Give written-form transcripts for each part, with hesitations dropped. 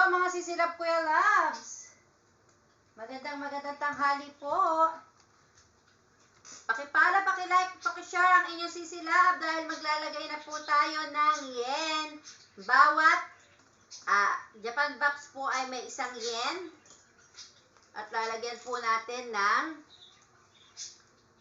mga sisilab Kuya Labs. Magandang tanghali po. Pakipala, pakilike, pakishare ang inyong sisilab dahil maglalagay na po tayo ng yen. Bawat Japan box po ay may isang yen. At lalagyan po natin ng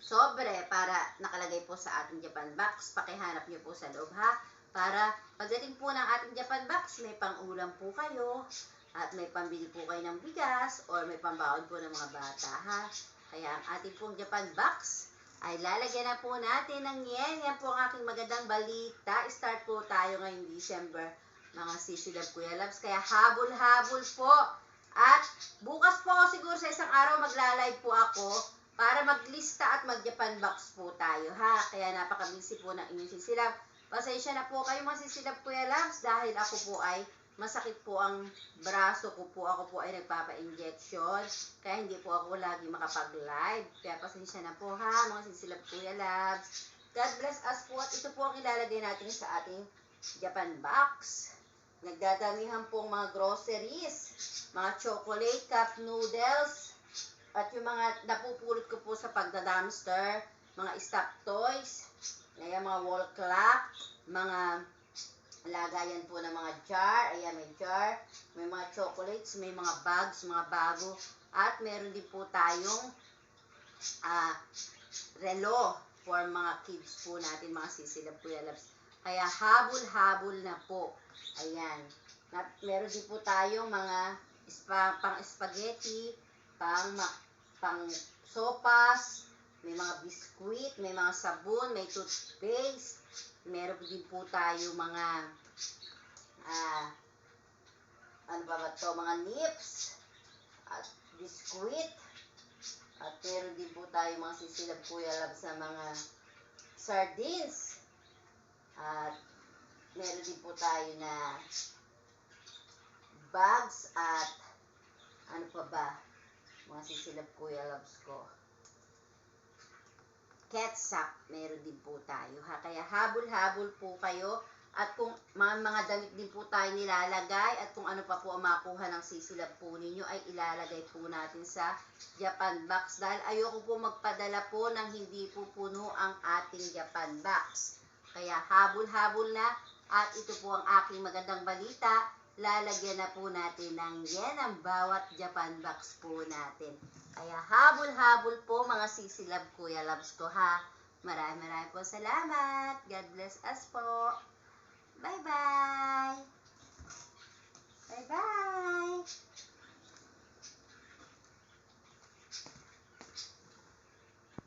sobre para nakalagay po sa ating Japan box. Pakihanap nyo po sa loob ha. Para pagdating po ng ating Japan box, may pang-ulam po kayo at may pambili po kayo ng bigas or may pambaon po ng mga bata ha. Kaya ang ating pong Japan box ay lalagyan na po natin ng yen. Yan po ang aking magandang balita. Start po tayo ngayong December, mga sisilab Kuya Labs. Kaya habol-habol po. At bukas po siguro sa isang araw magla-live po ako para maglista at mag-Japan box po tayo ha. Kaya napaka-busy po ng inyong sisilab. Pasensya na po kayo mga sisilab Kuya Labs dahil ako po ay masakit po ang braso ko po. Ako po ay nagpapa-injection. Kaya hindi po ako lagi makapag-live. Kaya pasensya na po ha mga sisilab Kuya Labs. God bless us po at ito po ang ilalagay natin sa ating Japan box. Nagdadamihan pong mga groceries, mga chocolate, cup noodles, at yung mga napupulot ko po sa pagda-dumpster, mga stuffed toys, ayan, mga wall clock, mga lagayan po ng mga jar, ayan may jar, may mga chocolates, may mga bags, mga bago, at meron din po tayong relo for mga kids po natin, mga sisilab Kuya Labs. Kaya habol-habol na po. Ayan. Meron din po tayong mga pang-spaghetti, pang sopas, may mga biskuit, may mga sabon, may toothpaste. Meron din po tayo mga ano ba to? Mga nips at biskuit. At meron din po tayo mga sisilab Kuya Labs sa mga sardines. At meron din po tayo na bags at ano pa ba? Mga sisilab Kuya Labs ko. Ketchup, meron din po tayo ha. Kaya habol-habol po kayo. At kung mga damit din po tayo nilalagay at kung ano pa po ang makuha ng sisilab po ninyo ay ilalagay po natin sa Japan box. Dahil ayoko po magpadala po ng hindi po puno ang ating Japan box. Kaya habol-habol na at ito po ang aking magandang balita. Lalagyan na po natin ng yen ang bawat Japan box po natin. Kaya habol-habol po mga sisilab Kuya Labs ko ha. Maraming po salamat. God bless us po. Bye-bye!